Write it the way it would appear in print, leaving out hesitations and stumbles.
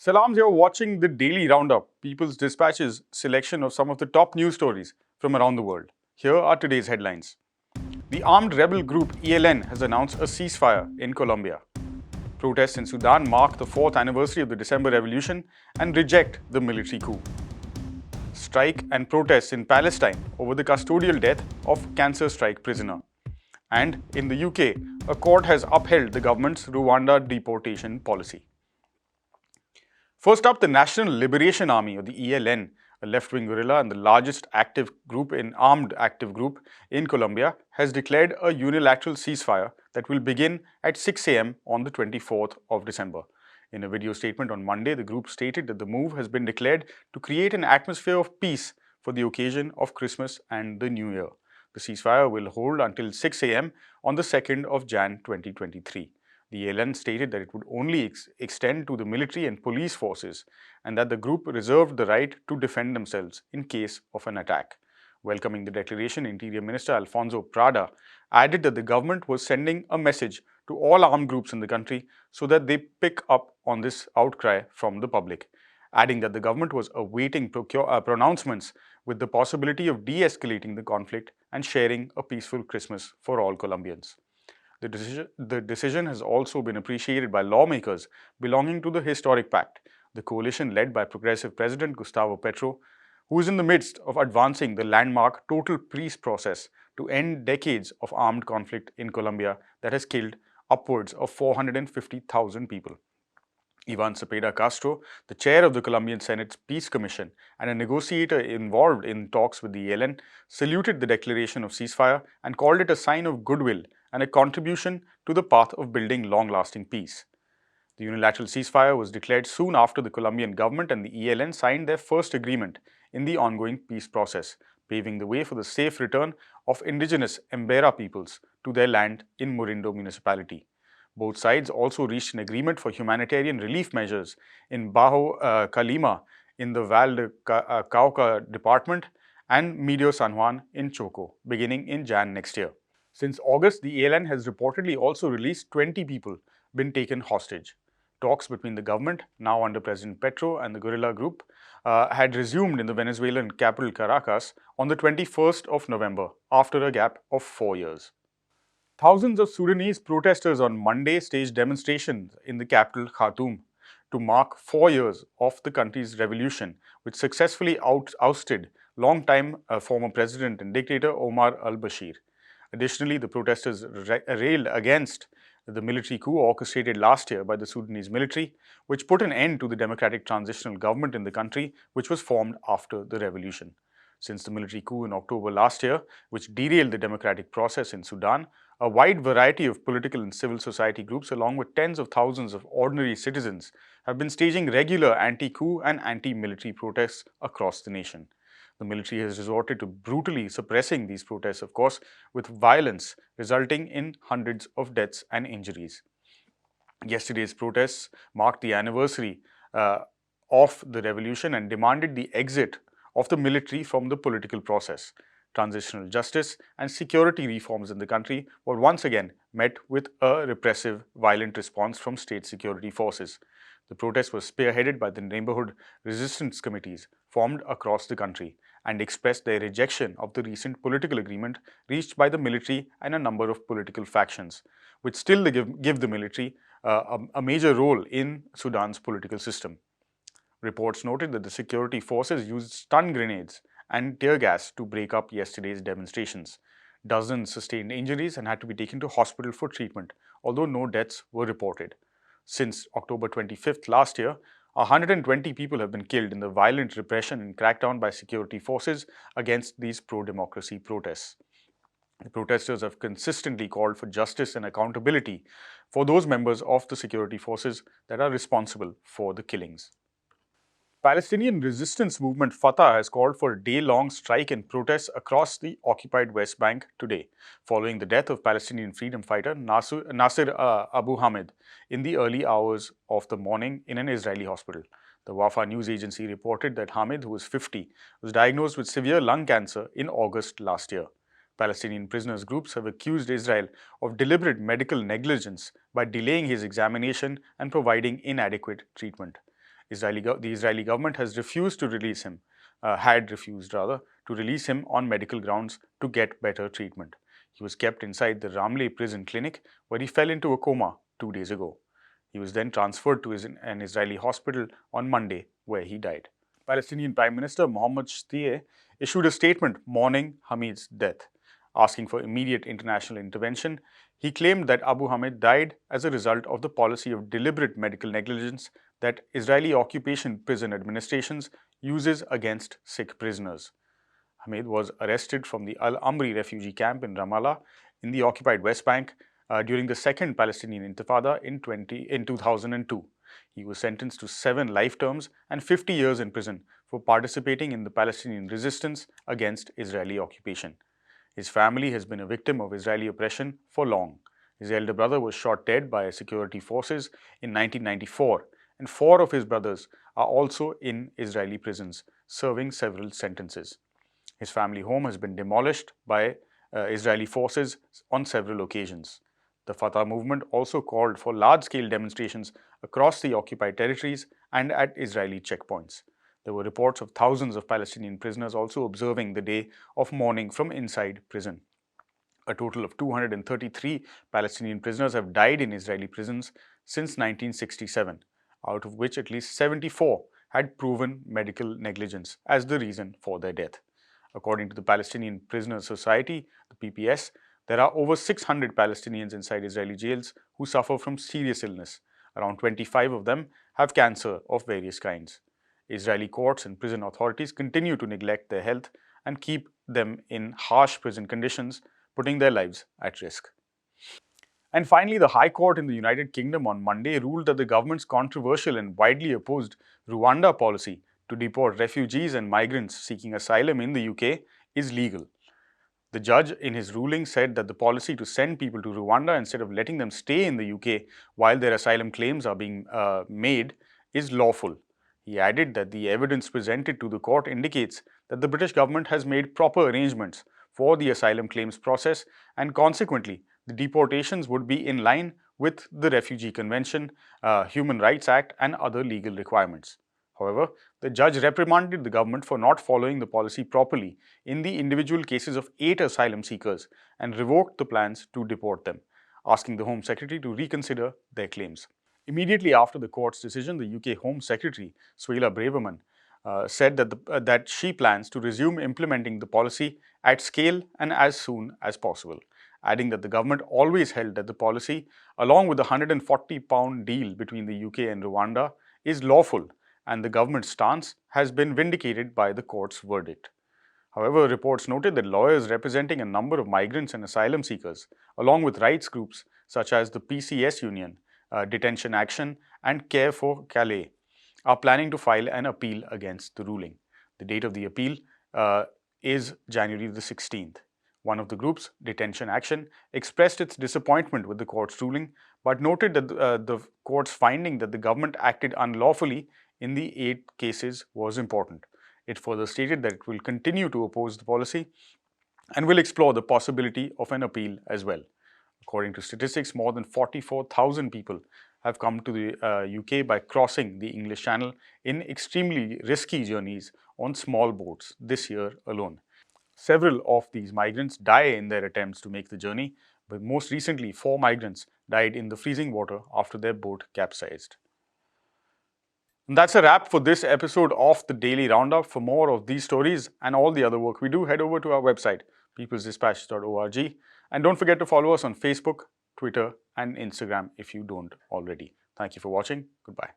Salams, you're watching the Daily Roundup, People's Dispatch's selection of some of the top news stories from around the world. Here are today's headlines. The armed rebel group ELN has announced a ceasefire in Colombia. Protests in Sudan mark the fourth anniversary of the December Revolution and reject the military coup. Strike and protests in Palestine over the custodial death of cancer strike prisoner. And in the UK, a court has upheld the government's Rwanda deportation policy. First up, the National Liberation Army, or the ELN, a left-wing guerrilla and the largest armed active group in Colombia, has declared a unilateral ceasefire that will begin at 6 a.m. on the 24th of December. In a video statement on Monday, the group stated that the move has been declared to create an atmosphere of peace for the occasion of Christmas and the New Year. The ceasefire will hold until 6 a.m. on the 2nd of Jan 2023. The ELN stated that it would only extend to the military and police forces and that the group reserved the right to defend themselves in case of an attack. Welcoming the declaration, Interior Minister Alfonso Prada added that the government was sending a message to all armed groups in the country so that they pick up on this outcry from the public, adding that the government was awaiting pronouncements with the possibility of de-escalating the conflict and sharing a peaceful Christmas for all Colombians. The decision has also been appreciated by lawmakers belonging to the Historic Pact, the coalition led by Progressive President Gustavo Petro, who is in the midst of advancing the landmark Total Peace process to end decades of armed conflict in Colombia that has killed upwards of 450,000 people. Ivan Cepeda Castro, the chair of the Colombian Senate's Peace Commission and a negotiator involved in talks with the ELN, saluted the declaration of ceasefire and called it a sign of goodwill and a contribution to the path of building long-lasting peace. The unilateral ceasefire was declared soon after the Colombian government and the ELN signed their first agreement in the ongoing peace process, paving the way for the safe return of indigenous Embera peoples to their land in Murindo municipality. Both sides also reached an agreement for humanitarian relief measures in Bajo Calima in the Val de Cauca department and Medio San Juan in Choco, beginning in Jan next year. Since August, the ELN has reportedly also released 20 people been taken hostage. Talks between the government, now under President Petro, and the guerrilla group had resumed in the Venezuelan capital Caracas on the 21st of November after a gap of 4 years. Thousands of Sudanese protesters on Monday staged demonstrations in the capital Khartoum to mark 4 years of the country's revolution, which successfully ousted longtime former president and dictator Omar al-Bashir. Additionally, the protesters railed against the military coup orchestrated last year by the Sudanese military, which put an end to the democratic transitional government in the country, which was formed after the revolution. Since the military coup in October last year, which derailed the democratic process in Sudan, a wide variety of political and civil society groups, along with tens of thousands of ordinary citizens, have been staging regular anti-coup and anti-military protests across the nation. The military has resorted to brutally suppressing these protests, of course, with violence resulting in hundreds of deaths and injuries. Yesterday's protests marked the anniversary of the revolution and demanded the exit of the military from the political process. Transitional justice and security reforms in the country were once again met with a repressive, violent response from state security forces. The protest was spearheaded by the neighborhood resistance committees formed across the country and expressed their rejection of the recent political agreement reached by the military and a number of political factions, which still give the military a major role in Sudan's political system. Reports noted that the security forces used stun grenades and tear gas to break up yesterday's demonstrations. Dozens sustained injuries and had to be taken to hospital for treatment, although no deaths were reported. Since October 25th last year, 120 people have been killed in the violent repression and crackdown by security forces against these pro-democracy protests. The protesters have consistently called for justice and accountability for those members of the security forces that are responsible for the killings. Palestinian resistance movement Fatah has called for a day-long strike and protests across the occupied West Bank today, following the death of Palestinian freedom fighter Nasser Abu Hamid in the early hours of the morning in an Israeli hospital. The Wafa news agency reported that Hamid, who was 50, was diagnosed with severe lung cancer in August last year. Palestinian prisoners groups have accused Israel of deliberate medical negligence by delaying his examination and providing inadequate treatment. The Israeli government has refused to release him, had refused rather, to release him on medical grounds to get better treatment. He was kept inside the Ramleh prison clinic where he fell into a coma 2 days ago. He was then transferred to an Israeli hospital on Monday where he died. Palestinian Prime Minister Mohammed Shtayyeh issued a statement mourning Hamid's death, asking for immediate international intervention. He claimed that Abu Hamid died as a result of the policy of deliberate medical negligence that Israeli occupation prison administrations uses against sick prisoners. Hamid was arrested from the Al Amri refugee camp in Ramallah in the occupied West Bank during the Second Palestinian Intifada in 2002. He was sentenced to 7 life terms and 50 years in prison for participating in the Palestinian resistance against Israeli occupation. His family has been a victim of Israeli oppression for long. His elder brother was shot dead by security forces in 1994, and 4 of his brothers are also in Israeli prisons, serving several sentences. His family home has been demolished by Israeli forces on several occasions. The Fatah movement also called for large-scale demonstrations across the occupied territories and at Israeli checkpoints. There were reports of thousands of Palestinian prisoners also observing the day of mourning from inside prison. A total of 233 Palestinian prisoners have died in Israeli prisons since 1967, out of which at least 74 had proven medical negligence as the reason for their death. According to the Palestinian Prisoners Society, the PPS, there are over 600 Palestinians inside Israeli jails who suffer from serious illness. Around 25 of them have cancer of various kinds. Israeli courts and prison authorities continue to neglect their health and keep them in harsh prison conditions, putting their lives at risk. And finally, the High Court in the United Kingdom on Monday ruled that the government's controversial and widely opposed Rwanda policy to deport refugees and migrants seeking asylum in the UK is legal. The judge in his ruling said that the policy to send people to Rwanda instead of letting them stay in the UK while their asylum claims are being made is lawful. He added that the evidence presented to the court indicates that the British government has made proper arrangements for the asylum claims process, and consequently, the deportations would be in line with the Refugee Convention, Human Rights Act and other legal requirements. However, the judge reprimanded the government for not following the policy properly in the individual cases of 8 asylum seekers and revoked the plans to deport them, asking the Home Secretary to reconsider their claims. Immediately after the court's decision, the UK Home Secretary, Suella Braverman, said that she plans to resume implementing the policy at scale and as soon as possible, adding that the government always held that the policy, along with the £140 deal between the UK and Rwanda, is lawful, and the government's stance has been vindicated by the court's verdict. However, reports noted that lawyers representing a number of migrants and asylum seekers, along with rights groups such as the PCS Union, Detention Action and Care for Calais, are planning to file an appeal against the ruling. The date of the appeal is January the 16th. One of the groups, Detention Action, expressed its disappointment with the court's ruling, but noted that the court's finding that the government acted unlawfully in the 8 cases was important. It further stated that it will continue to oppose the policy and will explore the possibility of an appeal as well. According to statistics, more than 44,000 people have come to the UK by crossing the English Channel in extremely risky journeys on small boats this year alone. Several of these migrants die in their attempts to make the journey, but most recently 4 migrants died in the freezing water after their boat capsized. And that's a wrap for this episode of the Daily Roundup. For more of these stories and all the other work we do, head over to our website, peoplesdispatch.org. And don't forget to follow us on Facebook, Twitter, and Instagram if you don't already. Thank you for watching. Goodbye.